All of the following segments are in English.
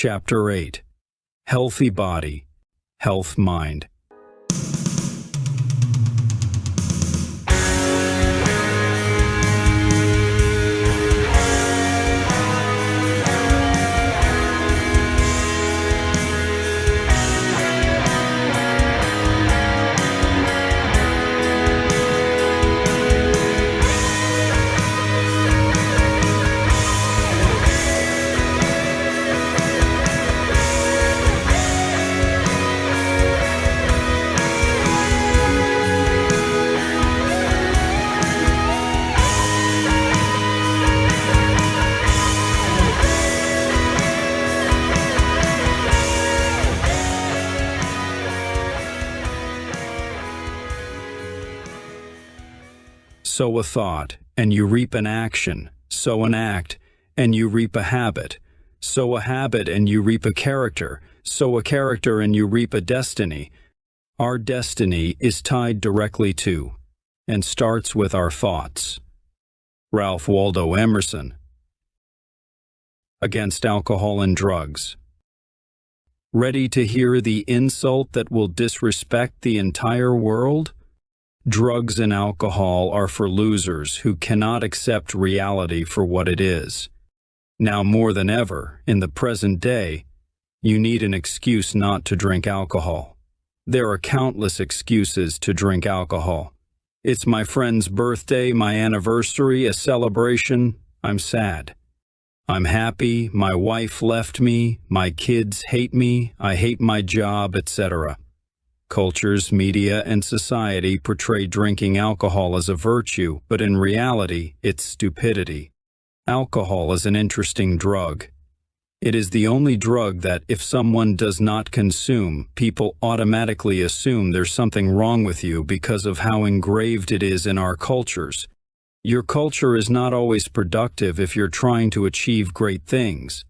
Chapter 8. Healthy Body, Health Mind. Sow a thought, and you reap an action. Sow an act, and you reap a habit. Sow a habit, and you reap a character. Sow a character, and you reap a destiny. Our destiny is tied directly to, and starts with our thoughts. Ralph Waldo Emerson. Against alcohol and drugs. Ready to hear the insult that will disrespect the entire world? Drugs and alcohol are for losers who cannot accept reality for what it is. Now more than ever, in the present day, you need an excuse not to drink alcohol. There are countless excuses to drink alcohol. It's my friend's birthday, my anniversary, a celebration. I'm sad. I'm happy, my wife left me, my kids hate me, I hate my job, etc. Cultures, media, and society portray drinking alcohol as a virtue, but in reality, it's stupidity. Alcohol is an interesting drug. It is the only drug that, if someone does not consume, people automatically assume there's something wrong with you because of how engraved it is in our cultures. Your culture is not always productive if you're trying to achieve great things.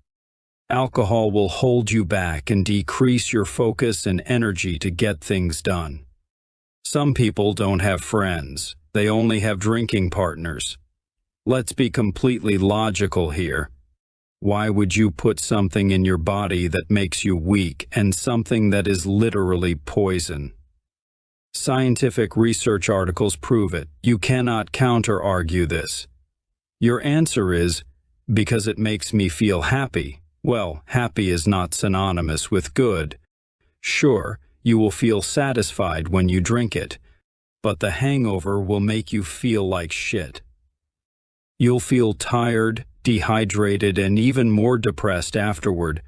Alcohol will hold you back and decrease your focus and energy to get things done. Some people don't have friends. They only have drinking partners. Let's be completely logical here. Why would you put something in your body that makes you weak and something that is literally poison? Scientific research articles prove it. You cannot counter-argue this. Your answer is, because it makes me feel happy. Well, happy is not synonymous with good. Sure, you will feel satisfied when you drink it, but the hangover will make you feel like shit. You'll feel tired, dehydrated, and even more depressed afterward,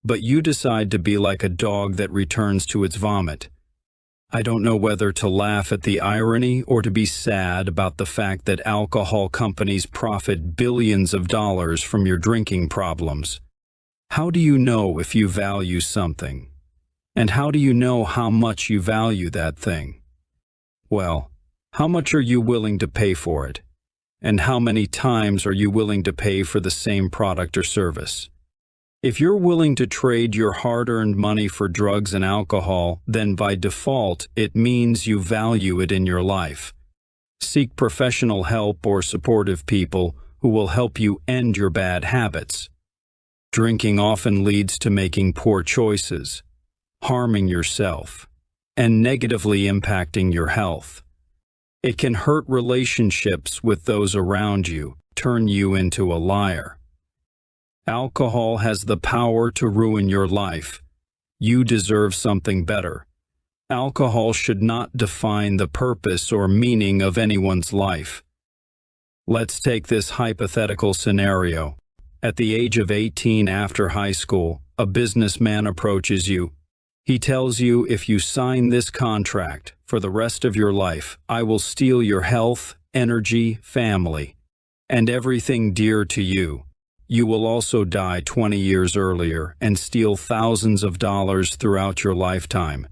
but you decide to be like a dog that returns to its vomit. I don't know whether to laugh at the irony or to be sad about the fact that alcohol companies profit billions of dollars from your drinking problems. How do you know if you value something? And how do you know how much you value that thing? Well, how much are you willing to pay for it? And how many times are you willing to pay for the same product or service? If you're willing to trade your hard-earned money for drugs and alcohol, then by default, it means you value it in your life. Seek professional help or supportive people who will help you end your bad habits. Drinking often leads to making poor choices, harming yourself, and negatively impacting your health. It can hurt relationships with those around you, turn you into a liar. Alcohol has the power to ruin your life. You deserve something better. Alcohol should not define the purpose or meaning of anyone's life. Let's take this hypothetical scenario. At the age of 18 after high school, a businessman approaches you. He tells you, if you sign this contract for the rest of your life, I will steal your health, energy, family, and everything dear to you. You will also die 20 years earlier and steal thousands of dollars throughout your lifetime.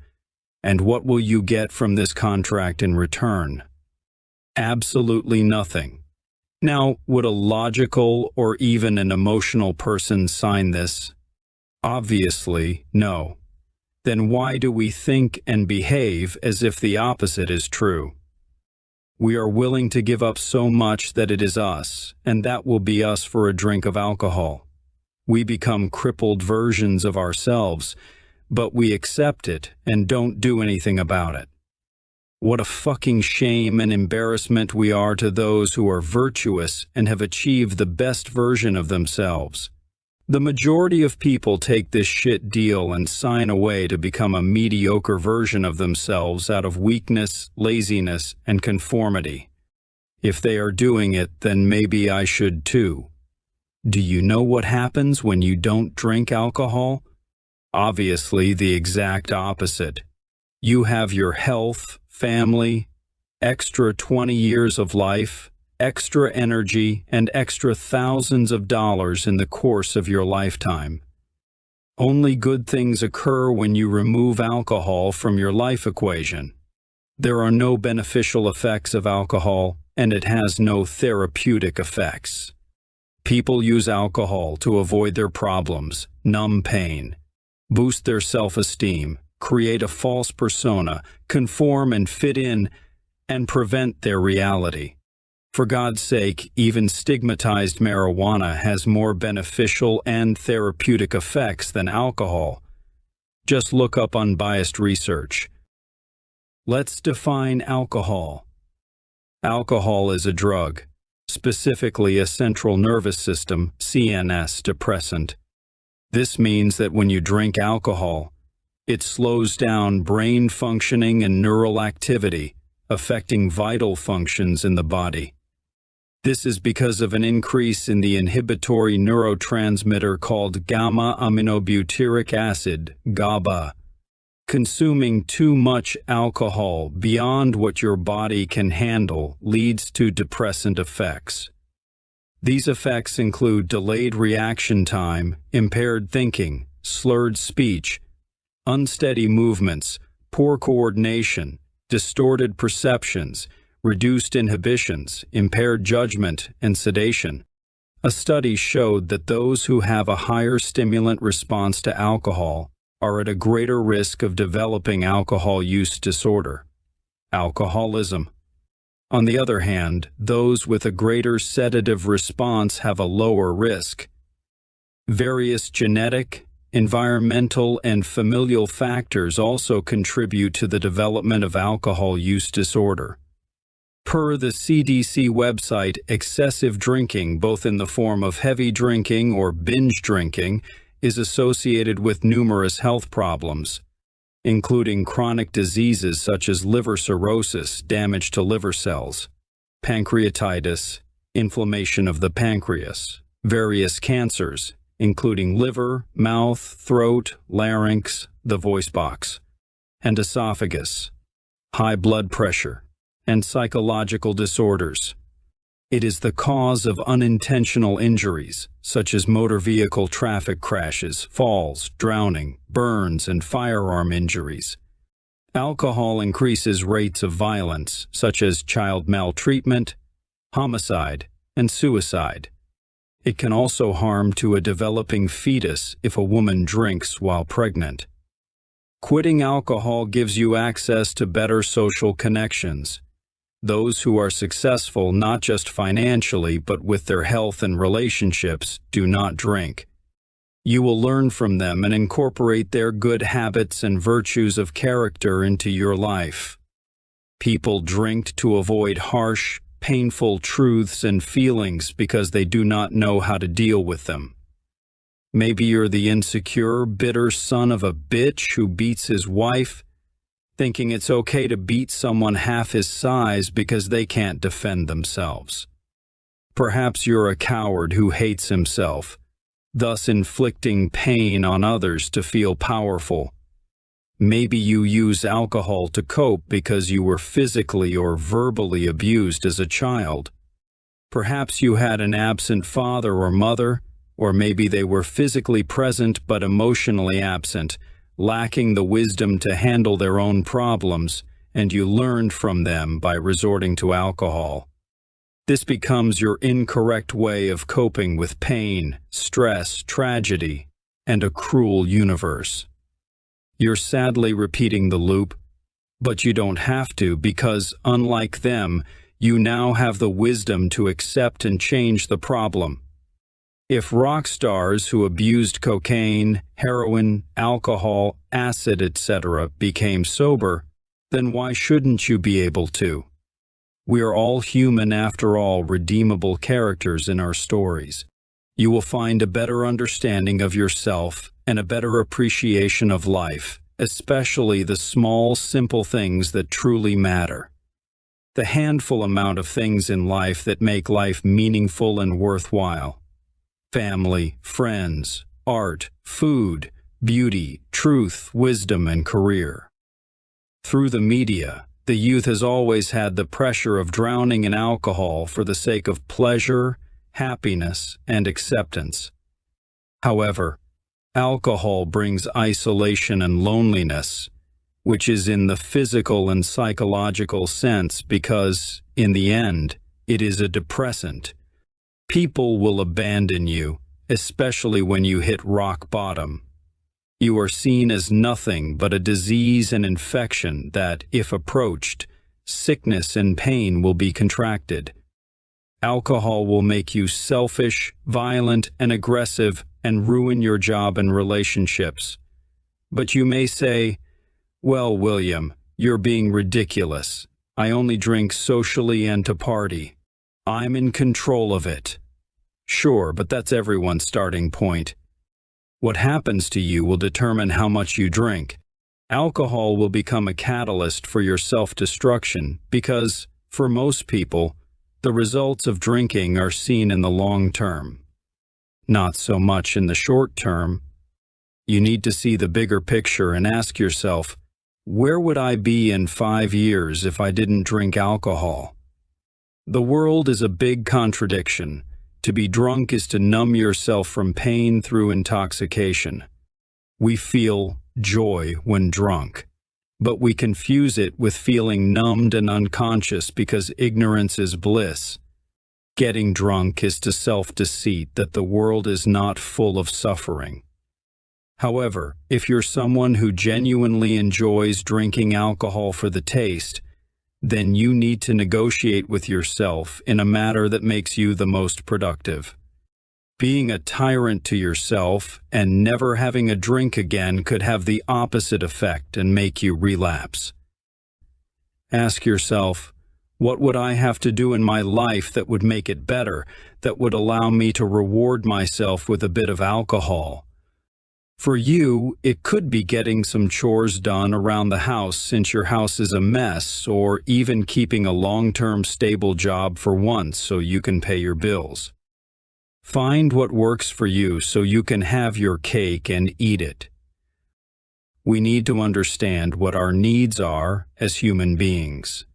And what will you get from this contract in return? Absolutely nothing. Now, would a logical or even an emotional person sign this? Obviously, no. Then why do we think and behave as if the opposite is true? We are willing to give up so much that it is us, and that will be us for a drink of alcohol. We become crippled versions of ourselves, but we accept it and don't do anything about it. What a fucking shame and embarrassment we are to those who are virtuous and have achieved the best version of themselves. The majority of people take this shit deal and sign away to become a mediocre version of themselves out of weakness, laziness, and conformity. If they are doing it, then maybe I should too. Do you know what happens when you don't drink alcohol? Obviously, the exact opposite. You have your health, family, extra 20 years of life, extra energy, and extra thousands of dollars in the course of your lifetime. Only good things occur when you remove alcohol from your life equation. There are no beneficial effects of alcohol, and it has no therapeutic effects. People use alcohol to avoid their problems, numb pain, boost their self-esteem, create a false persona, conform and fit in, and prevent their reality. For God's sake, even stigmatized marijuana has more beneficial and therapeutic effects than alcohol. Just look up unbiased research. Let's define alcohol. Alcohol is a drug, specifically a central nervous system (CNS) depressant. This means that when you drink alcohol, it slows down brain functioning and neural activity, affecting vital functions in the body. This is because of an increase in the inhibitory neurotransmitter called gamma-aminobutyric acid, GABA. Consuming too much alcohol beyond what your body can handle leads to depressant effects. These effects include delayed reaction time, impaired thinking, slurred speech, unsteady movements, poor coordination, distorted perceptions, reduced inhibitions, impaired judgment, and sedation. A study showed that those who have a higher stimulant response to alcohol are at a greater risk of developing alcohol use disorder, alcoholism. On the other hand, those with a greater sedative response have a lower risk. Various genetic, environmental, and familial factors also contribute to the development of alcohol use disorder. Per the CDC website, excessive drinking, both in the form of heavy drinking or binge drinking, is associated with numerous health problems, including chronic diseases such as liver cirrhosis, damage to liver cells, pancreatitis, inflammation of the pancreas, various cancers, including liver, mouth, throat, larynx, the voice box, and esophagus, high blood pressure, and psychological disorders. It is the cause of unintentional injuries, such as motor vehicle traffic crashes, falls, drowning, burns, and firearm injuries. Alcohol increases rates of violence, such as child maltreatment, homicide, and suicide. It can also harm to a developing fetus if a woman drinks while pregnant. Quitting alcohol gives you access to better social connections. Those who are successful not just financially but with their health and relationships do not drink. You will learn from them and incorporate their good habits and virtues of character into your life. People drink to avoid harsh, painful truths and feelings because they do not know how to deal with them. Maybe you're the insecure, bitter son of a bitch who beats his wife, thinking it's okay to beat someone half his size because they can't defend themselves. Perhaps you're a coward who hates himself, thus inflicting pain on others to feel powerful. Maybe you use alcohol to cope because you were physically or verbally abused as a child. Perhaps you had an absent father or mother, or maybe they were physically present but emotionally absent, lacking the wisdom to handle their own problems, and you learned from them by resorting to alcohol. This becomes your incorrect way of coping with pain, stress, tragedy, and a cruel universe. You're sadly repeating the loop, but you don't have to because, unlike them, you now have the wisdom to accept and change the problem. If rock stars who abused cocaine, heroin, alcohol, acid, etc. became sober, then why shouldn't you be able to? We are all human after all, redeemable characters in our stories. You will find a better understanding of yourself and a better appreciation of life, especially the small, simple things that truly matter. The handful amount of things in life that make life meaningful and worthwhile. Family, friends, art, food, beauty, truth, wisdom, and career. Through the media, the youth has always had the pressure of drowning in alcohol for the sake of pleasure, happiness, and acceptance. However, alcohol brings isolation and loneliness, which is in the physical and psychological sense because, in the end, it is a depressant. People will abandon you, especially when you hit rock bottom. You are seen as nothing but a disease and infection that, if approached, sickness and pain will be contracted. Alcohol will make you selfish, violent, and aggressive and ruin your job and relationships. But you may say, "Well, William, you're being ridiculous. I only drink socially and to party. I'm in control of it." Sure, but that's everyone's starting point. What happens to you will determine how much you drink. Alcohol will become a catalyst for your self-destruction because, for most people, the results of drinking are seen in the long term. Not so much in the short term. You need to see the bigger picture and ask yourself, where would I be in 5 years if I didn't drink alcohol? The world is a big contradiction. To be drunk is to numb yourself from pain through intoxication. We feel joy when drunk, but we confuse it with feeling numbed and unconscious because ignorance is bliss. Getting drunk is to self-deceit that the world is not full of suffering. However, if you're someone who genuinely enjoys drinking alcohol for the taste, then you need to negotiate with yourself in a manner that makes you the most productive. Being a tyrant to yourself and never having a drink again could have the opposite effect and make you relapse. Ask yourself, what would I have to do in my life that would make it better, that would allow me to reward myself with a bit of alcohol? For you, it could be getting some chores done around the house since your house is a mess, or even keeping a long-term stable job for once so you can pay your bills. Find what works for you so you can have your cake and eat it. We need to understand what our needs are as human beings.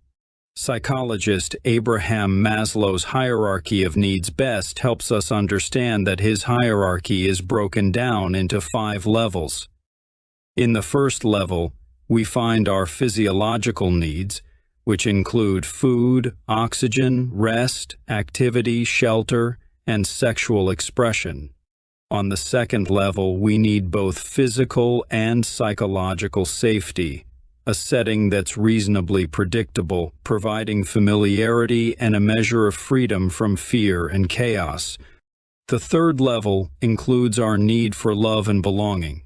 Psychologist Abraham Maslow's hierarchy of needs best helps us understand that his hierarchy is broken down into 5 levels. In the first level, we find our physiological needs, which include food, oxygen, rest, activity, shelter, and sexual expression. On the second level, we need both physical and psychological safety, a setting that's reasonably predictable, providing familiarity and a measure of freedom from fear and chaos. The third level includes our need for love and belonging.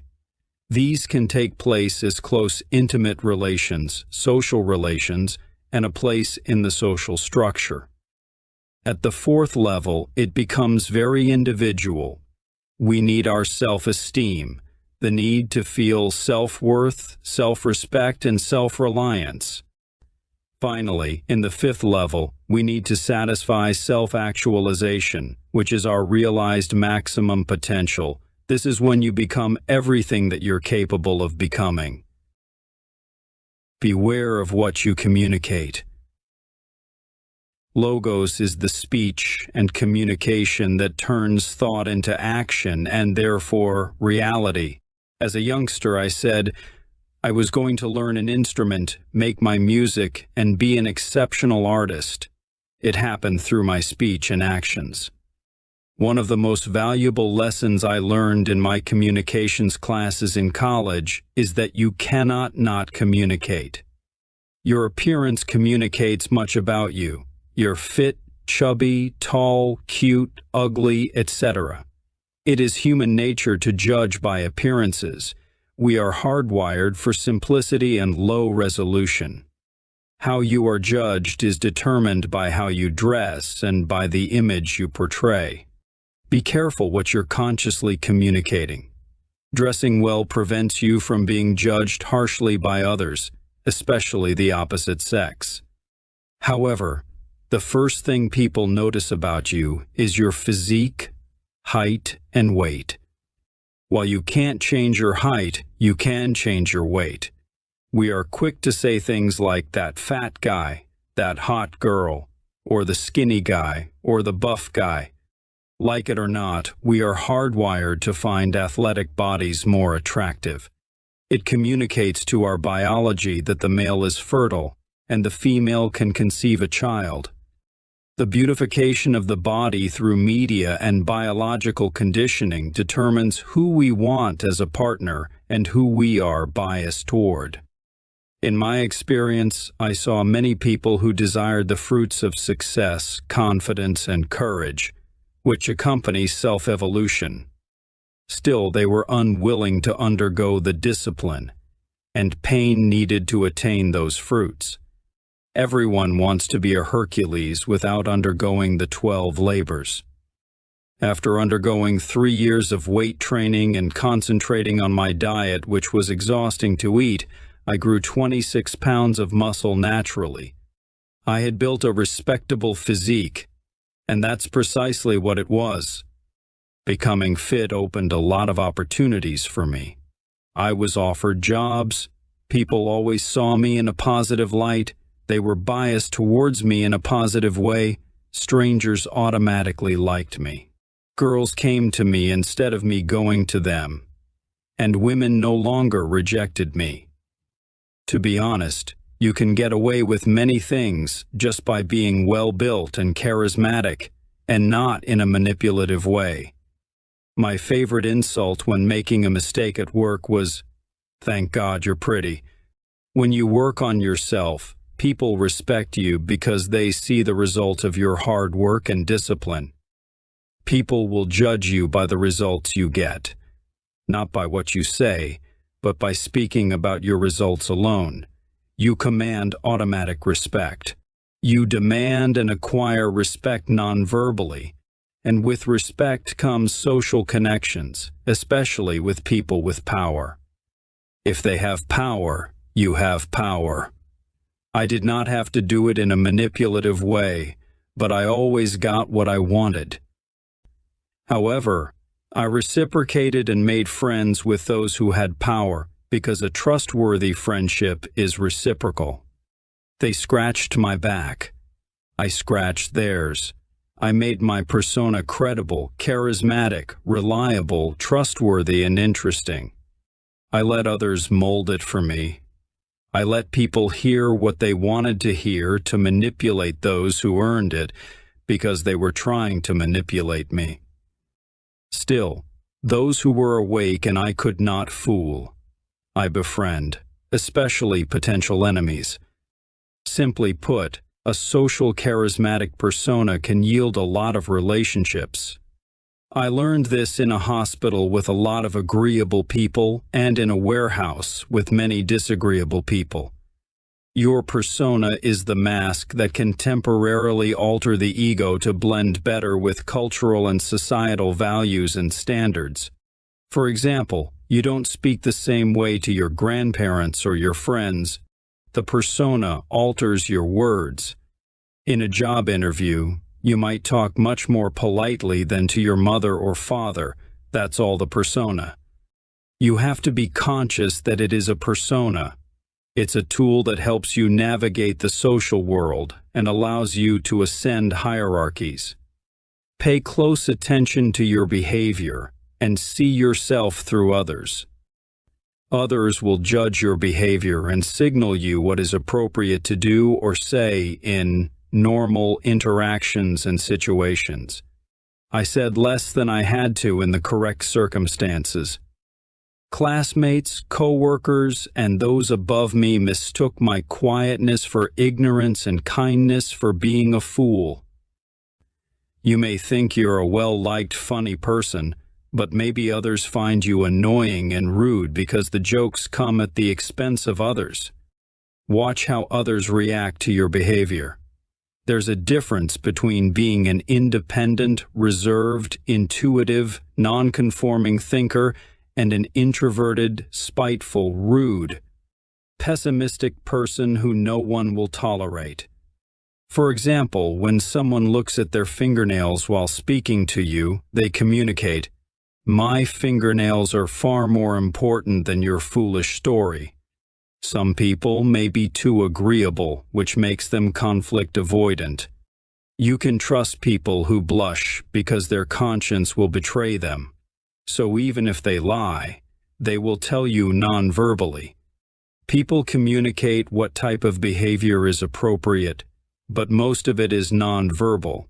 These can take place as close, intimate relations, social relations, and a place in the social structure. At the fourth level, it becomes very individual. We need our self-esteem, the need to feel self-worth, self-respect, and self-reliance. Finally, in the fifth level, we need to satisfy self-actualization, which is our realized maximum potential. This is when you become everything that you're capable of becoming. Beware of what you communicate. Logos is the speech and communication that turns thought into action and therefore reality. As a youngster, I said, I was going to learn an instrument, make my music, and be an exceptional artist. It happened through my speech and actions. One of the most valuable lessons I learned in my communications classes in college is that you cannot not communicate. Your appearance communicates much about you. You're fit, chubby, tall, cute, ugly, etc. It is human nature to judge by appearances. We are hardwired for simplicity and low resolution. How you are judged is determined by how you dress and by the image you portray. Be careful what you're consciously communicating. Dressing well prevents you from being judged harshly by others, especially the opposite sex. However, the first thing people notice about you is your physique, height, and weight. While you can't change your height, you can change your weight. We are quick to say things like that fat guy, that hot girl, or the skinny guy, or the buff guy. Like it or not, we are hardwired to find athletic bodies more attractive. It communicates to our biology that the male is fertile and the female can conceive a child. The beautification of the body through media and biological conditioning determines who we want as a partner and who we are biased toward. In my experience, I saw many people who desired the fruits of success, confidence, and courage, which accompany self-evolution. Still, they were unwilling to undergo the discipline and pain needed to attain those fruits. Everyone wants to be a Hercules without undergoing the 12 labors. After undergoing 3 years of weight training and concentrating on my diet, which was exhausting to eat, I grew 26 pounds of muscle naturally. I had built a respectable physique, and that's precisely what it was. Becoming fit opened a lot of opportunities for me. I was offered jobs. People always saw me in a positive light. They were biased towards me in a positive way. Strangers automatically liked me. Girls came to me instead of me going to them. And women no longer rejected me. To be honest, you can get away with many things just by being well-built and charismatic, and not in a manipulative way. My favorite insult when making a mistake at work was, "Thank God you're pretty." When you work on yourself, people respect you because they see the result of your hard work and discipline. People will judge you by the results you get, not by what you say, but by speaking about your results alone. You command automatic respect. You demand and acquire respect non-verbally, and with respect comes social connections, especially with people with power. If they have power, you have power. I did not have to do it in a manipulative way, but I always got what I wanted. However, I reciprocated and made friends with those who had power because a trustworthy friendship is reciprocal. They scratched my back. I scratched theirs. I made my persona credible, charismatic, reliable, trustworthy, and interesting. I let others mold it for me. I let people hear what they wanted to hear to manipulate those who earned it because they were trying to manipulate me. Still, those who were awake and I could not fool, I befriend, especially potential enemies. Simply put, a social charismatic persona can yield a lot of relationships. I learned this in a hospital with a lot of agreeable people and in a warehouse with many disagreeable people. Your persona is the mask that can temporarily alter the ego to blend better with cultural and societal values and standards. For example, you don't speak the same way to your grandparents or your friends. The persona alters your words. In a job interview, you might talk much more politely than to your mother or father. That's all the persona. You have to be conscious that it is a persona. It's a tool that helps you navigate the social world and allows you to ascend hierarchies. Pay close attention to your behavior and see yourself through others. Others will judge your behavior and signal you what is appropriate to do or say in normal interactions and situations. I said less than I had to in the correct circumstances. Classmates, co-workers, and those above me mistook my quietness for ignorance and kindness for being a fool. You may think you're a well-liked, funny person, but maybe others find you annoying and rude because the jokes come at the expense of others. Watch how others react to your behavior. There's a difference between being an independent, reserved, intuitive, non-conforming thinker and an introverted, spiteful, rude, pessimistic person who no one will tolerate. For example, when someone looks at their fingernails while speaking to you, they communicate, "My fingernails are far more important than your foolish story." Some people may be too agreeable, which makes them conflict avoidant. You can trust people who blush because their conscience will betray them. So even if they lie, they will tell you non-verbally. People communicate what type of behavior is appropriate, but most of it is non-verbal.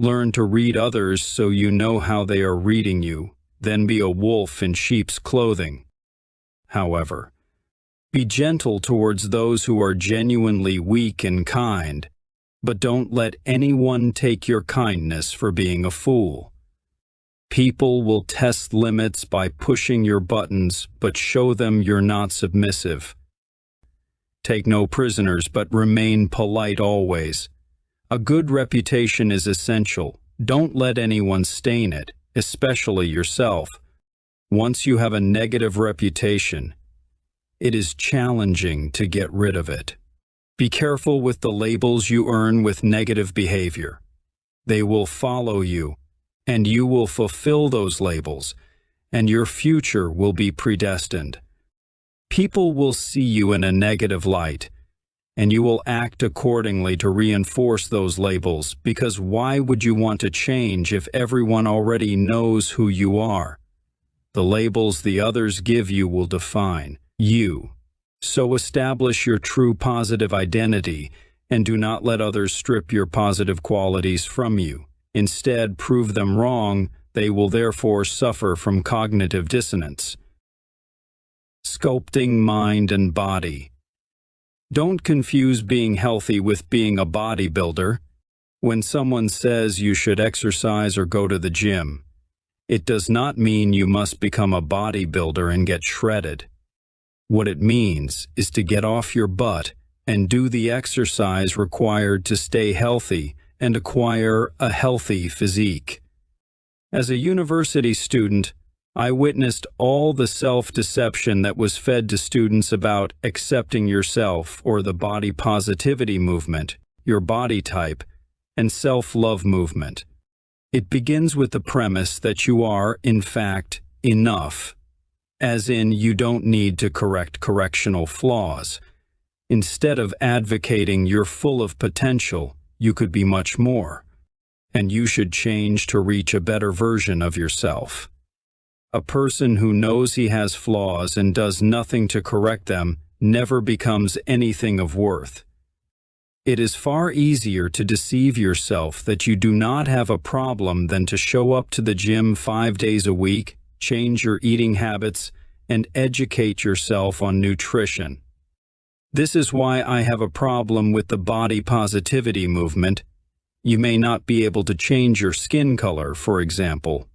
Learn to read others so you know how they are reading you, then be a wolf in sheep's clothing. However, be gentle towards those who are genuinely weak and kind, but don't let anyone take your kindness for being a fool. People will test limits by pushing your buttons, but show them you're not submissive. Take no prisoners, but remain polite always. A good reputation is essential. Don't let anyone stain it, especially yourself. Once you have a negative reputation, it is challenging to get rid of it. Be careful with the labels you earn with negative behavior. They will follow you, and you will fulfill those labels, and your future will be predestined. People will see you in a negative light, and you will act accordingly to reinforce those labels, because why would you want to change if everyone already knows who you are? The labels the others give you will define you. So establish your true positive identity and do not let others strip your positive qualities from you. Instead, prove them wrong. They will therefore suffer from cognitive dissonance. Sculpting mind and body. Don't confuse being healthy with being a bodybuilder. When someone says you should exercise or go to the gym, it does not mean you must become a bodybuilder and get shredded. What it means is to get off your butt and do the exercise required to stay healthy and acquire a healthy physique. As a university student, I witnessed all the self-deception that was fed to students about accepting yourself or the body positivity movement, your body type, and self-love movement. It begins with the premise that you are, in fact, enough. As in, you don't need to correct correctional flaws. Instead of advocating you're full of potential, you could be much more, and you should change to reach a better version of yourself. A person who knows he has flaws and does nothing to correct them never becomes anything of worth. It is far easier to deceive yourself that you do not have a problem than to show up to the gym 5 days a week, change your eating habits, and educate yourself on nutrition. This is why I have a problem with the body positivity movement. You may not be able to change your skin color, for example.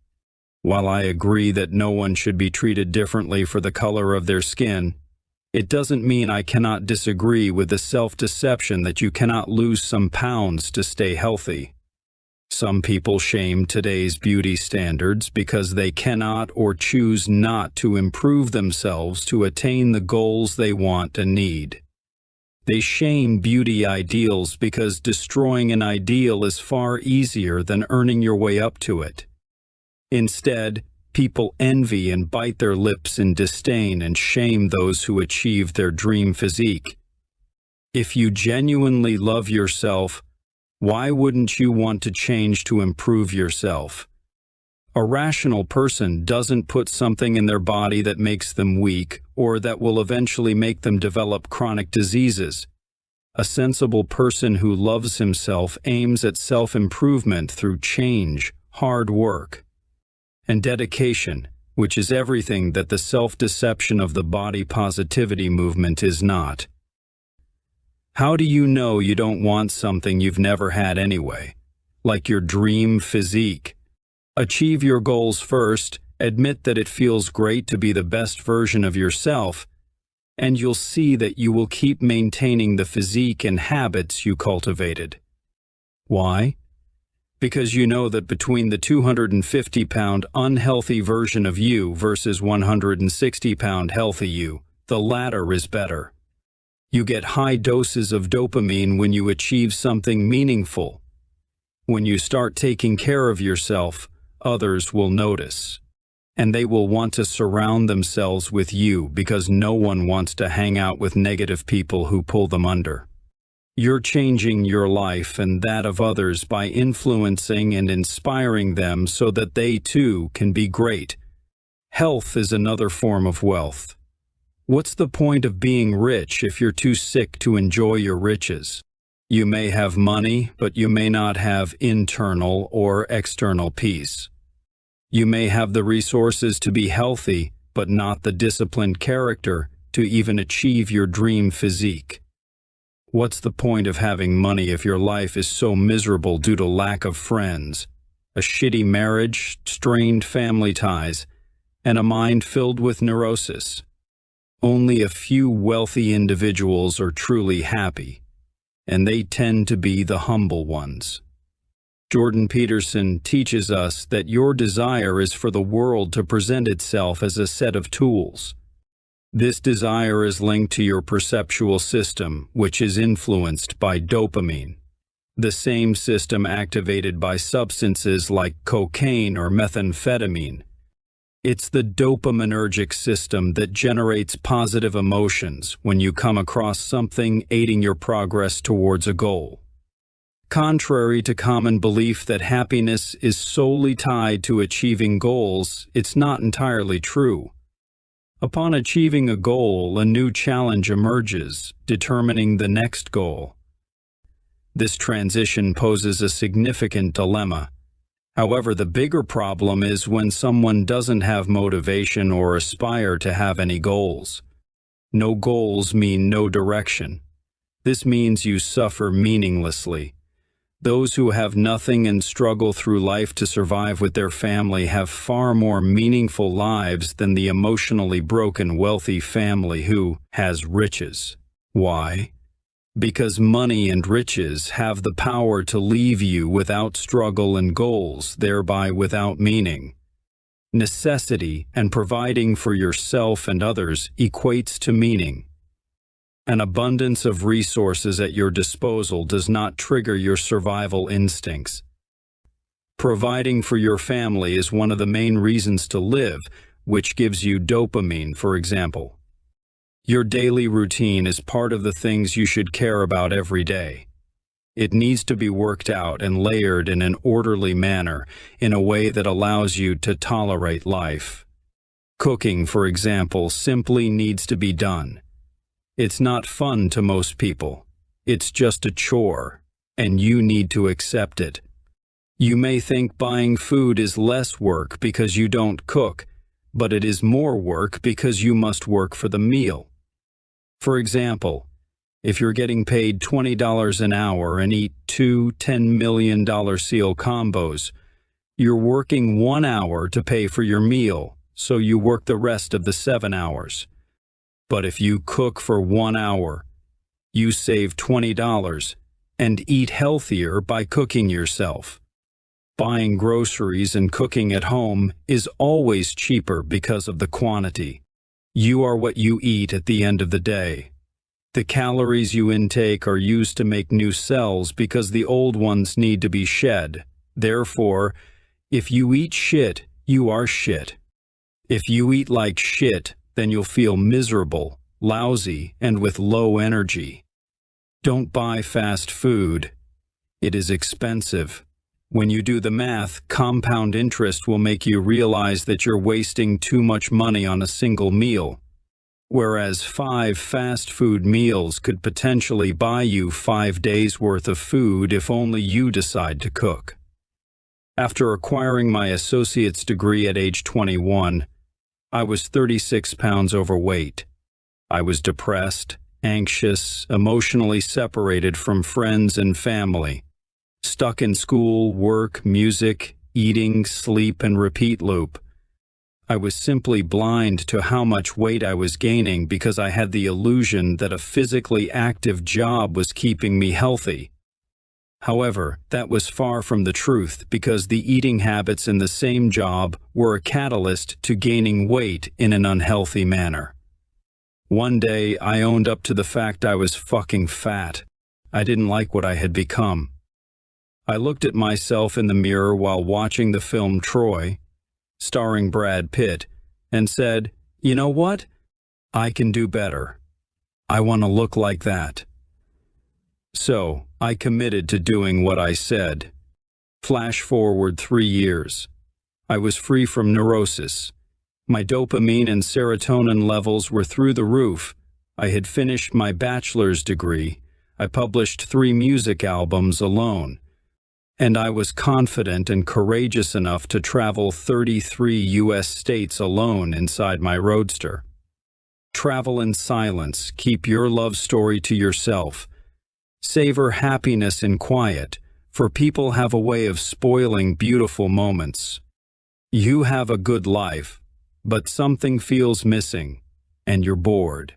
While I agree that no one should be treated differently for the color of their skin, it doesn't mean I cannot disagree with the self-deception that you cannot lose some pounds to stay healthy. Some people shame today's beauty standards because they cannot or choose not to improve themselves to attain the goals they want and need. They shame beauty ideals because destroying an ideal is far easier than earning your way up to it. Instead, people envy and bite their lips in disdain and shame those who achieve their dream physique. If you genuinely love yourself, why wouldn't you want to change to improve yourself? A rational person doesn't put something in their body that makes them weak or that will eventually make them develop chronic diseases. A sensible person who loves himself aims at self-improvement through change, hard work, and dedication, which is everything that the self-deception of the body positivity movement is not. How do you know you don't want something you've never had anyway, like your dream physique? Achieve your goals first, Admit that it feels great to be the best version of yourself, and you'll see that you will keep maintaining the physique and habits you cultivated. Why? Because you know that between the 250-pound unhealthy version of you versus 160-pound healthy you, the latter is better. You get high doses of dopamine when you achieve something meaningful. When you start taking care of yourself, others will notice. And they will want to surround themselves with you because no one wants to hang out with negative people who pull them under. You're changing your life and that of others by influencing and inspiring them so that they too can be great. Health is another form of wealth. What's the point of being rich if you're too sick to enjoy your riches? You may have money, but you may not have internal or external peace. You may have the resources to be healthy, but not the disciplined character to even achieve your dream physique. What's the point of having money if your life is so miserable due to lack of friends, a shitty marriage, strained family ties, and a mind filled with neurosis? Only a few wealthy individuals are truly happy, and they tend to be the humble ones. Jordan Peterson teaches us that your desire is for the world to present itself as a set of tools. This desire is linked to your perceptual system, which is influenced by dopamine, the same system activated by substances like cocaine or methamphetamine. It's the dopaminergic system that generates positive emotions when you come across something aiding your progress towards a goal. Contrary to common belief that happiness is solely tied to achieving goals, it's not entirely true. Upon achieving a goal, a new challenge emerges, determining the next goal. This transition poses a significant dilemma. However, the bigger problem is when someone doesn't have motivation or aspire to have any goals. No goals mean no direction. This means you suffer meaninglessly. Those who have nothing and struggle through life to survive with their family have far more meaningful lives than the emotionally broken wealthy family who has riches. Why? Because money and riches have the power to leave you without struggle and goals, thereby without meaning. Necessity and providing for yourself and others equates to meaning. An abundance of resources at your disposal does not trigger your survival instincts. Providing for your family is one of the main reasons to live, which gives you dopamine, for example. Your daily routine is part of the things you should care about every day. It needs to be worked out and layered in an orderly manner, in a way that allows you to tolerate life. Cooking, for example, simply needs to be done. It's not fun to most people. It's just a chore, and you need to accept it. You may think buying food is less work because you don't cook, but it is more work because you must work for the meal. For example, if you're getting paid $20 an hour and eat 2 $10 million seal combos, you're working 1 hour to pay for your meal, so you work the rest of the 7 hours. But if you cook for 1 hour, you save $20 and eat healthier by cooking yourself. Buying groceries and cooking at home is always cheaper because of the quantity. You are what you eat at the end of the day. The calories you intake are used to make new cells because the old ones need to be shed. Therefore, if you eat shit, you are shit. If you eat like shit, then you'll feel miserable, lousy, and with low energy. Don't buy fast food. It is expensive. When you do the math, compound interest will make you realize that you're wasting too much money on a single meal, whereas 5 fast food meals could potentially buy you 5 days' worth of food if only you decide to cook. After acquiring my associate's degree at age 21, I was 36 pounds overweight. I was depressed, anxious, emotionally separated from friends and family, stuck in school, work, music, eating, sleep, and repeat loop. I was simply blind to how much weight I was gaining because I had the illusion that a physically active job was keeping me healthy. However, that was far from the truth because the eating habits in the same job were a catalyst to gaining weight in an unhealthy manner. One day, I owned up to the fact I was fucking fat. I didn't like what I had become. I looked at myself in the mirror while watching the film Troy, starring Brad Pitt, and said, "You know what? I can do better. I want to look like that." So, I committed to doing what I said. Flash forward 3 years. I was free from neurosis. My dopamine and serotonin levels were through the roof. I had finished my bachelor's degree. I published 3 music albums alone. And I was confident and courageous enough to travel 33 U.S. states alone inside my roadster. Travel in silence. Keep your love story to yourself. Savor happiness in quiet, for people have a way of spoiling beautiful moments. You have a good life, but something feels missing, and you're bored.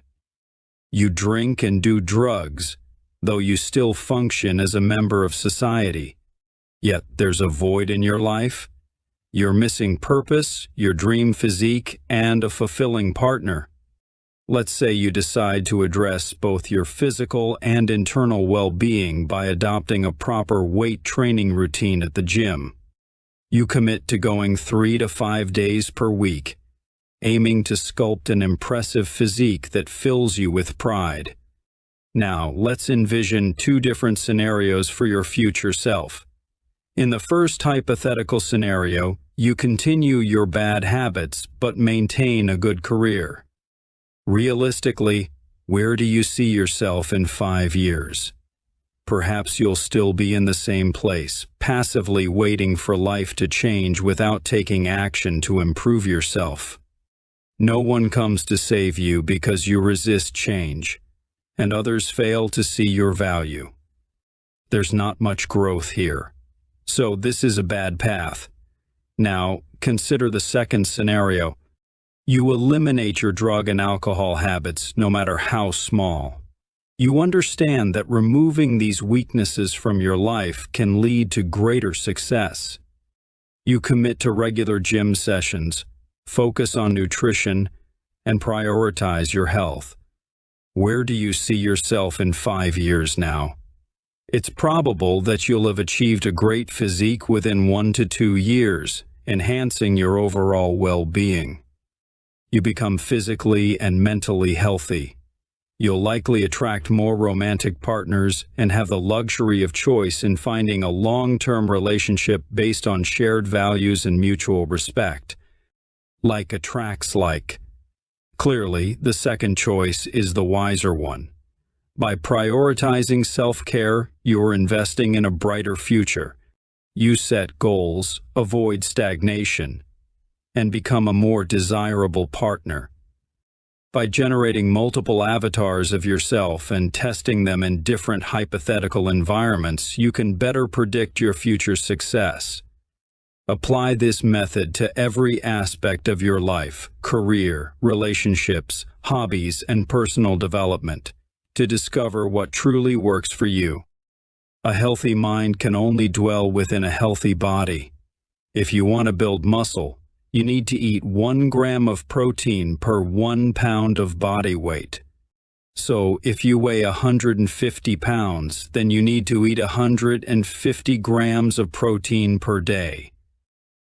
You drink and do drugs, though you still function as a member of society. Yet there's a void in your life. You're missing purpose, your dream physique, and a fulfilling partner. Let's say you decide to address both your physical and internal well-being by adopting a proper weight training routine at the gym. You commit to going 3 to 5 days per week, aiming to sculpt an impressive physique that fills you with pride. Now, let's envision 2 different scenarios for your future self. In the first hypothetical scenario, you continue your bad habits but maintain a good career. Realistically, where do you see yourself in 5 years? Perhaps you'll still be in the same place, passively waiting for life to change without taking action to improve yourself. No one comes to save you because you resist change, and others fail to see your value. There's not much growth here, so this is a bad path. Now, consider the second scenario. You eliminate your drug and alcohol habits, no matter how small. You understand that removing these weaknesses from your life can lead to greater success. You commit to regular gym sessions, focus on nutrition, and prioritize your health. Where do you see yourself in 5 years now? It's probable that you'll have achieved a great physique within 1 to 2 years, enhancing your overall well-being. You become physically and mentally healthy. You'll likely attract more romantic partners and have the luxury of choice in finding a long-term relationship based on shared values and mutual respect. Like attracts like. Clearly, the second choice is the wiser one. By prioritizing self-care, you're investing in a brighter future. You set goals, avoid stagnation, and become a more desirable partner. By generating multiple avatars of yourself and testing them in different hypothetical environments, you can better predict your future success. Apply this method to every aspect of your life, career, relationships, hobbies, and personal development, to discover what truly works for you. A healthy mind can only dwell within a healthy body. If you want to build muscle, you need to eat 1 gram of protein per 1 pound of body weight. So, if you weigh 150 pounds, then you need to eat 150 grams of protein per day.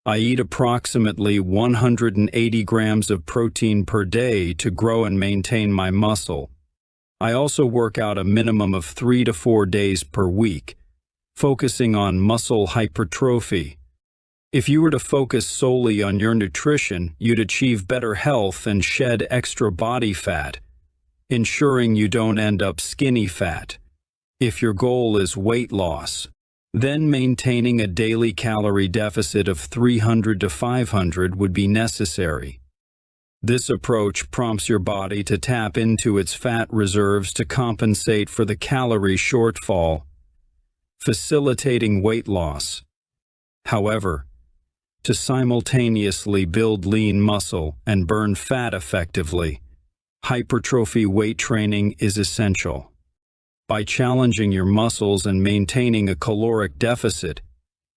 I eat approximately 180 grams of protein per day to grow and maintain my muscle. I also work out a minimum of 3 to 4 days per week, focusing on muscle hypertrophy. If you were to focus solely on your nutrition, you'd achieve better health and shed extra body fat, ensuring you don't end up skinny fat. If your goal is weight loss, then maintaining a daily calorie deficit of 300 to 500 would be necessary. This approach prompts your body to tap into its fat reserves to compensate for the calorie shortfall, facilitating weight loss. However, to simultaneously build lean muscle and burn fat effectively, hypertrophy weight training is essential. By challenging your muscles and maintaining a caloric deficit,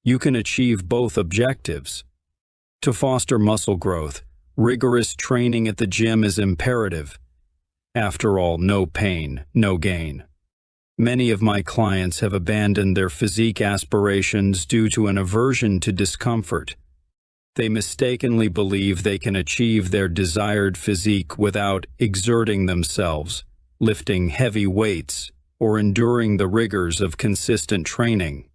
you can achieve both objectives. To foster muscle growth, rigorous training at the gym is imperative. After all, no pain, no gain. Many of my clients have abandoned their physique aspirations due to an aversion to discomfort. They mistakenly believe they can achieve their desired physique without exerting themselves, lifting heavy weights, or enduring the rigors of consistent training.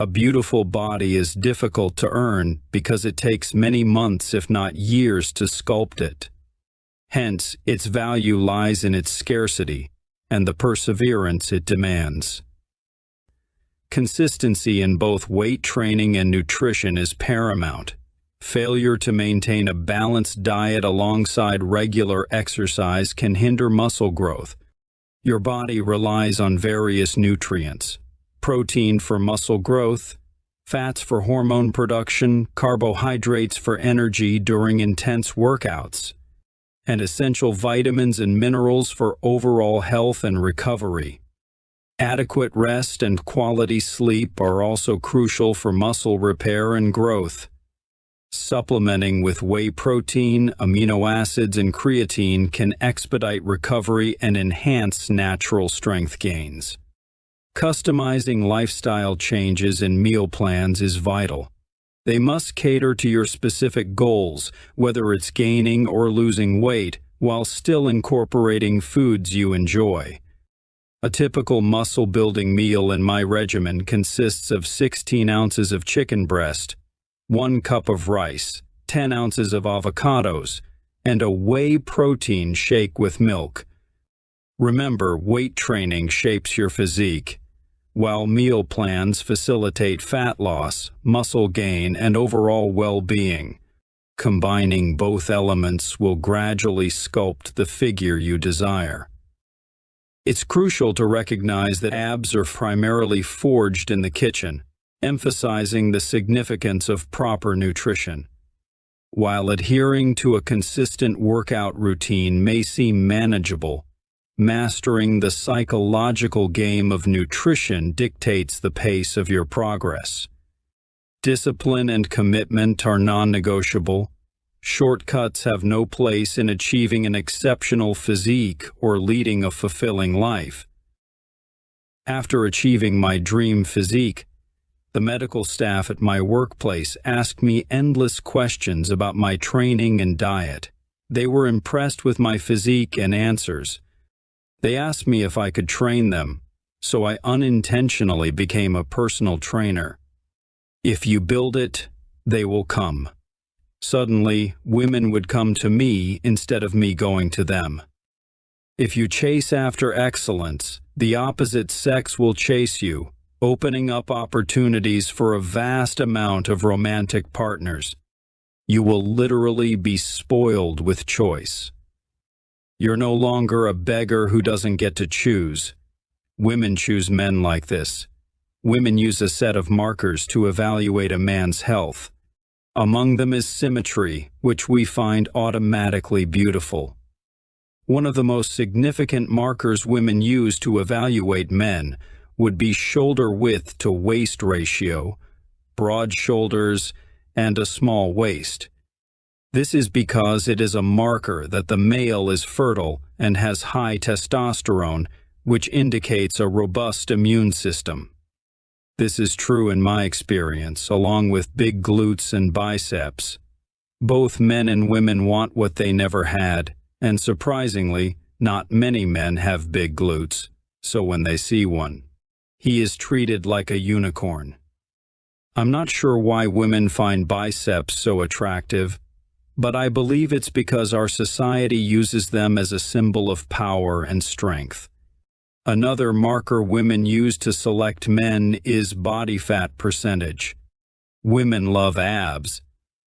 A beautiful body is difficult to earn because it takes many months, if not years, to sculpt it. Hence, its value lies in its scarcity and the perseverance it demands. Consistency in both weight training and nutrition is paramount. Failure to maintain a balanced diet alongside regular exercise can hinder muscle growth. Your body relies on various nutrients: protein for muscle growth, fats for hormone production, carbohydrates for energy during intense workouts, and essential vitamins and minerals for overall health and recovery. Adequate rest and quality sleep are also crucial for muscle repair and growth. Supplementing with whey protein, amino acids, and creatine can expedite recovery and enhance natural strength gains. Customizing lifestyle changes in meal plans is vital. They must cater to your specific goals, whether it's gaining or losing weight, while still incorporating foods you enjoy. A typical muscle-building meal in my regimen consists of 16 ounces of chicken breast, 1 cup of rice, 10 ounces of avocados, and a whey protein shake with milk. Remember, weight training shapes your physique, while meal plans facilitate fat loss, muscle gain, and overall well-being. Combining both elements will gradually sculpt the figure you desire. It's crucial to recognize that abs are primarily forged in the kitchen, emphasizing the significance of proper nutrition. While adhering to a consistent workout routine may seem manageable, mastering the psychological game of nutrition dictates the pace of your progress. Discipline and commitment are non-negotiable. Shortcuts have no place in achieving an exceptional physique or leading a fulfilling life. After achieving my dream physique, the medical staff at my workplace asked me endless questions about my training and diet. They were impressed with my physique and answers. They asked me if I could train them, so I unintentionally became a personal trainer. If you build it, they will come. Suddenly, women would come to me instead of me going to them. If you chase after excellence, the opposite sex will chase you, opening up opportunities for a vast amount of romantic partners. You will literally be spoiled with choice. You're no longer a beggar who doesn't get to choose. Women choose men like this. Women use a set of markers to evaluate a man's health. Among them is symmetry, which we find automatically beautiful. One of the most significant markers women use to evaluate men would be shoulder width to waist ratio, broad shoulders, and a small waist. This is because it is a marker that the male is fertile and has high testosterone, which indicates a robust immune system. This is true in my experience, along with big glutes and biceps. Both men and women want what they never had, and surprisingly, not many men have big glutes, so when they see one, he is treated like a unicorn. I'm not sure why women find biceps so attractive, but I believe it's because our society uses them as a symbol of power and strength. Another marker women use to select men is body fat percentage. Women love abs,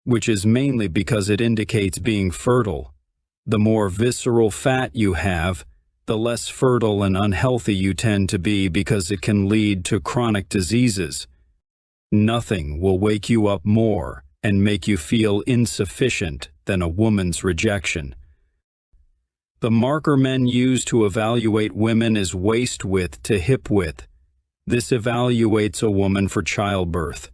which is mainly because it indicates being fertile. The more visceral fat you have, the less fertile and unhealthy you tend to be because it can lead to chronic diseases. Nothing will wake you up more and make you feel insufficient than a woman's rejection. The marker men use to evaluate women is waist width to hip width. This evaluates a woman for childbirth,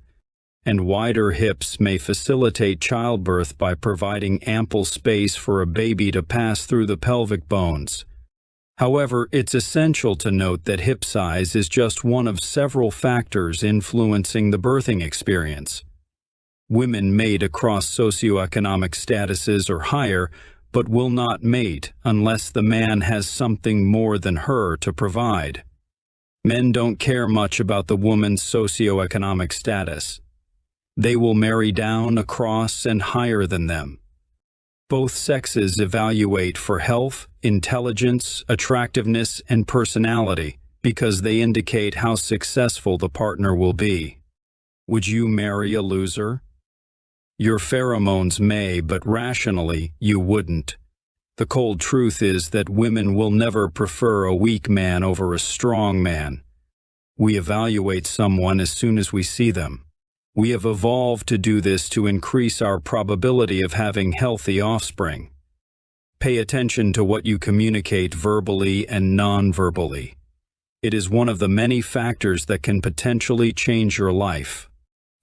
and wider hips may facilitate childbirth by providing ample space for a baby to pass through the pelvic bones. However, it's essential to note that hip size is just one of several factors influencing the birthing experience. Women mate across socioeconomic statuses or higher, but will not mate unless the man has something more than her to provide. Men don't care much about the woman's socioeconomic status. They will marry down, across, and higher than them. Both sexes evaluate for health, intelligence, attractiveness, and personality because they indicate how successful the partner will be. Would you marry a loser? Your pheromones may, but rationally, you wouldn't. The cold truth is that women will never prefer a weak man over a strong man. We evaluate someone as soon as we see them. We have evolved to do this to increase our probability of having healthy offspring. Pay attention to what you communicate verbally and non-verbally. It is one of the many factors that can potentially change your life.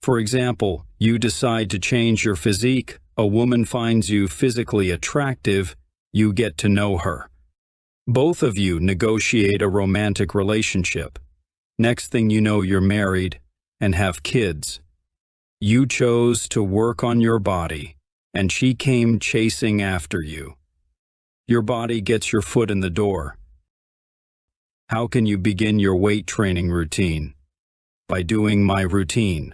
For example, you decide to change your physique, a woman finds you physically attractive, you get to know her. Both of you negotiate a romantic relationship. Next thing you know, you're married and have kids. You chose to work on your body, and she came chasing after you. Your body gets your foot in the door. How can you begin your weight training routine? By doing my routine.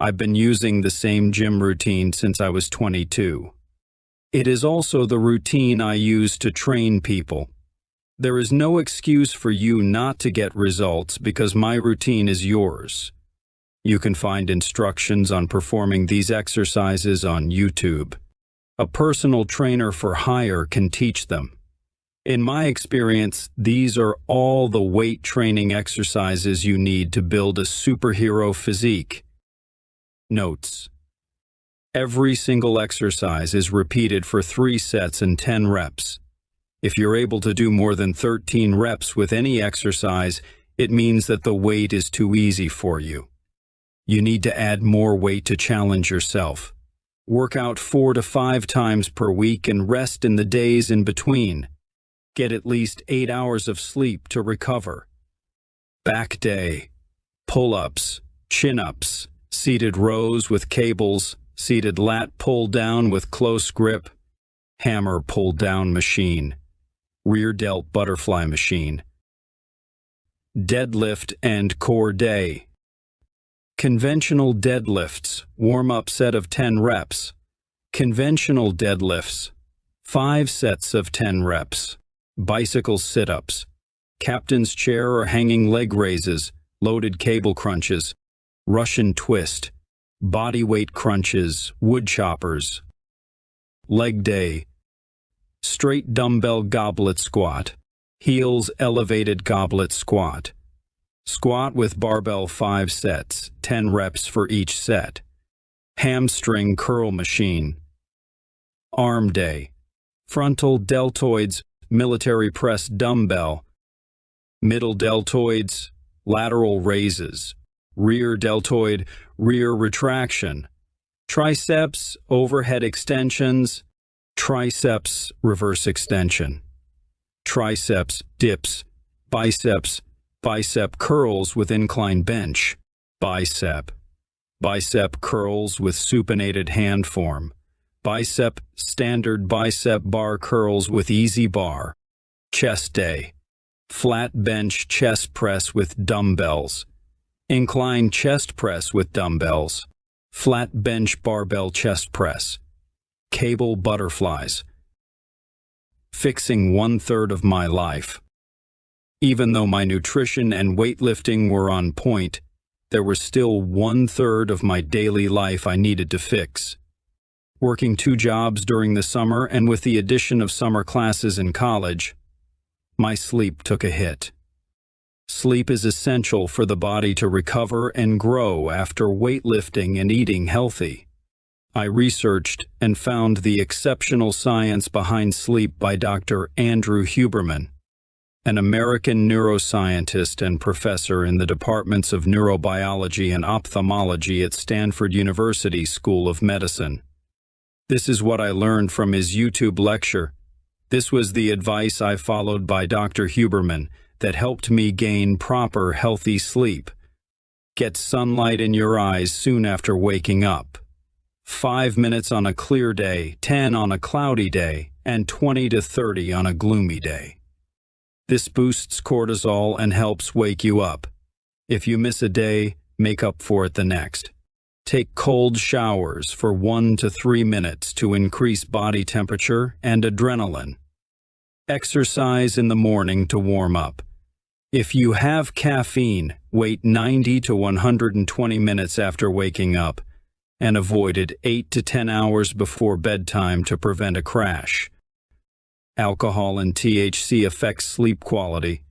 I've been using the same gym routine since I was 22. It is also the routine I use to train people. There is no excuse for you not to get results because my routine is yours. You can find instructions on performing these exercises on YouTube. A personal trainer for hire can teach them. In my experience, these are all the weight training exercises you need to build a superhero physique. Notes: every single exercise is repeated for 3 sets and 10 reps. If you're able to do more than 13 reps with any exercise, it means that the weight is too easy for you. You need to add more weight to challenge yourself. Work out 4 to 5 times per week and rest in the days in between. Get at least 8 hours of sleep to recover. Back day, pull-ups, chin-ups, seated rows with cables, seated lat pull-down with close grip, hammer pull-down machine, rear delt butterfly machine. Deadlift and core day. Conventional deadlifts, warm-up set of 10 reps. Conventional deadlifts, 5 sets of 10 reps. Bicycle sit-ups, captain's chair or hanging leg raises, loaded cable crunches, Russian twist, body weight crunches, wood choppers. Leg day, straight dumbbell goblet squat, heels elevated goblet squat. Squat with barbell 5 sets, 10 reps for each set. Hamstring curl machine. Arm day, frontal deltoids, military press dumbbell, middle deltoids, lateral raises, rear deltoid, rear retraction, triceps, overhead extensions, triceps, reverse extension, triceps, dips, biceps, bicep curls with incline bench, bicep curls with supinated hand form, bicep, standard bicep bar curls with easy bar, chest day, flat bench chest press with dumbbells, incline chest press with dumbbells, flat bench barbell chest press, cable butterflies. Fixing 1/3 of my life. Even though my nutrition and weightlifting were on point, there was still 1/3 of my daily life I needed to fix. Working 2 jobs during the summer and with the addition of summer classes in college, my sleep took a hit. Sleep is essential for the body to recover and grow after weightlifting and eating healthy. I researched and found the exceptional science behind sleep by Dr. Andrew Huberman, an American neuroscientist and professor in the departments of neurobiology and ophthalmology at Stanford University School of Medicine. This is what I learned from his YouTube lecture. This was the advice I followed by Dr. Huberman that helped me gain proper, healthy sleep. Get sunlight in your eyes soon after waking up. 5 minutes on a clear day, 10 on a cloudy day, and 20 to 30 on a gloomy day. This boosts cortisol and helps wake you up. If you miss a day, make up for it the next. Take cold showers for 1 to 3 minutes to increase body temperature and adrenaline. Exercise in the morning to warm up. If you have caffeine, wait 90 to 120 minutes after waking up and avoid it 8 to 10 hours before bedtime to prevent a crash. Alcohol and THC affects sleep quality,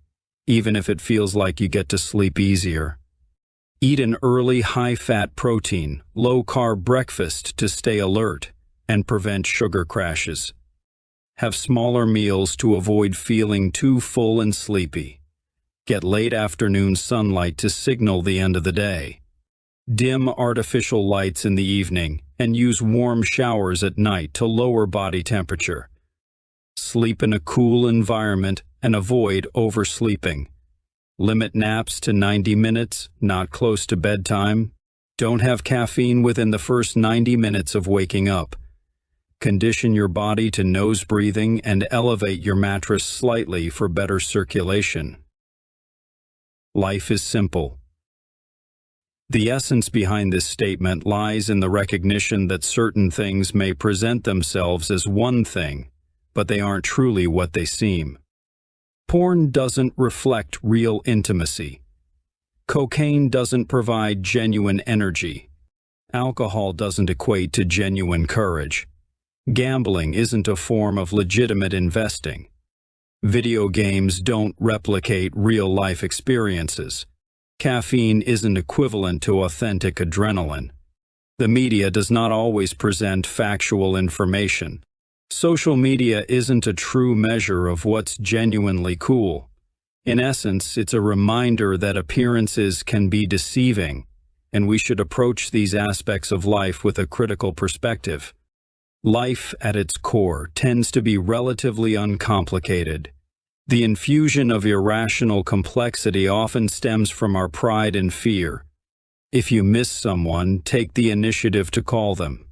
even if it feels like you get to sleep easier. Eat an early high-fat protein, low-carb breakfast to stay alert and prevent sugar crashes. Have smaller meals to avoid feeling too full and sleepy. Get late afternoon sunlight to signal the end of the day. Dim artificial lights in the evening and use warm showers at night to lower body temperature. Sleep in a cool environment and avoid oversleeping. Limit naps to 90 minutes, not close to bedtime. Don't have caffeine within the first 90 minutes of waking up. Condition your body to nose breathing and elevate your mattress slightly for better circulation. Life is simple. The essence behind this statement lies in the recognition that certain things may present themselves as one thing, but they aren't truly what they seem. Porn doesn't reflect real intimacy. Cocaine doesn't provide genuine energy. Alcohol doesn't equate to genuine courage. Gambling isn't a form of legitimate investing. Video games don't replicate real-life experiences. Caffeine isn't equivalent to authentic adrenaline. The media does not always present factual information. Social media isn't a true measure of what's genuinely cool. In essence, it's a reminder that appearances can be deceiving, and we should approach these aspects of life with a critical perspective. Life, at its core, tends to be relatively uncomplicated. The infusion of irrational complexity often stems from our pride and fear. If you miss someone, take the initiative to call them.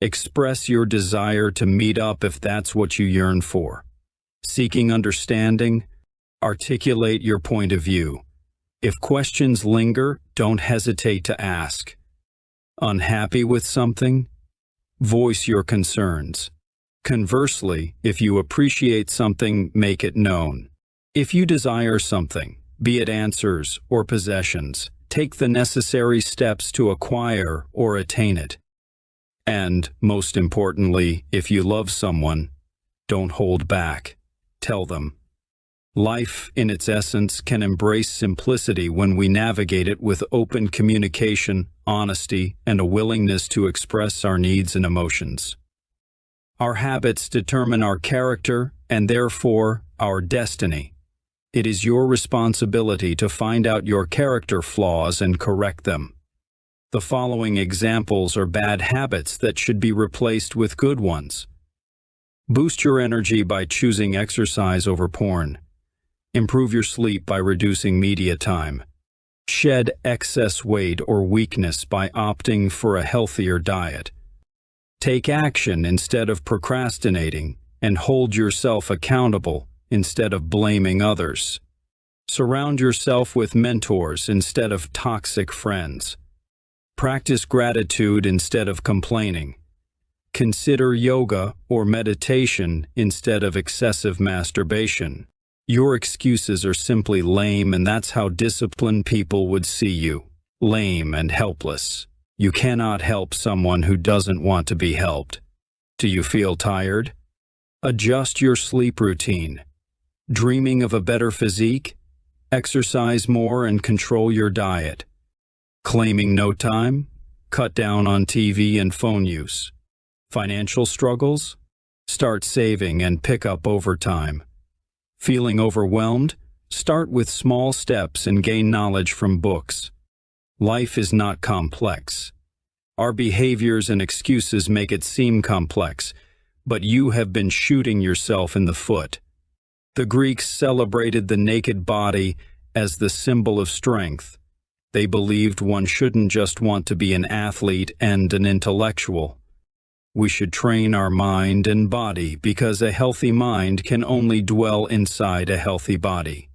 Express your desire to meet up if that's what you yearn for. Seeking understanding, articulate your point of view. If questions linger, don't hesitate to ask. Unhappy with something? Voice your concerns. Conversely, if you appreciate something, make it known. If you desire something, be it answers or possessions, take the necessary steps to acquire or attain it. And, most importantly, if you love someone, don't hold back. Tell them. Life, in its essence, can embrace simplicity when we navigate it with open communication, honesty, and a willingness to express our needs and emotions. Our habits determine our character and, therefore, our destiny. It is your responsibility to find out your character flaws and correct them. The following examples are bad habits that should be replaced with good ones. Boost your energy by choosing exercise over porn. Improve your sleep by reducing media time. Shed excess weight or weakness by opting for a healthier diet. Take action instead of procrastinating, and hold yourself accountable instead of blaming others. Surround yourself with mentors instead of toxic friends. Practice gratitude instead of complaining. Consider yoga or meditation instead of excessive masturbation. Your excuses are simply lame, and that's how disciplined people would see you. Lame and helpless. You cannot help someone who doesn't want to be helped. Do you feel tired? Adjust your sleep routine. Dreaming of a better physique? Exercise more and control your diet. Claiming no time? Cut down on TV and phone use. Financial struggles? Start saving and pick up overtime. Feeling overwhelmed? Start with small steps and gain knowledge from books. Life is not complex. Our behaviors and excuses make it seem complex, but you have been shooting yourself in the foot. The Greeks celebrated the naked body as the symbol of strength. They believed one shouldn't just want to be an athlete and an intellectual. We should train our mind and body because a healthy mind can only dwell inside a healthy body.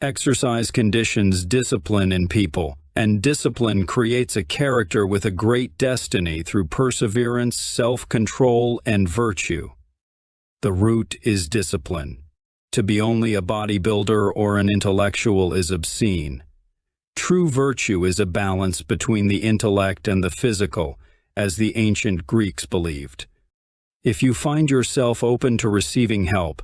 Exercise conditions discipline in people, and discipline creates a character with a great destiny through perseverance, self-control, and virtue. The root is discipline. To be only a bodybuilder or an intellectual is obscene. True virtue is a balance between the intellect and the physical, as the ancient Greeks believed. If you find yourself open to receiving help,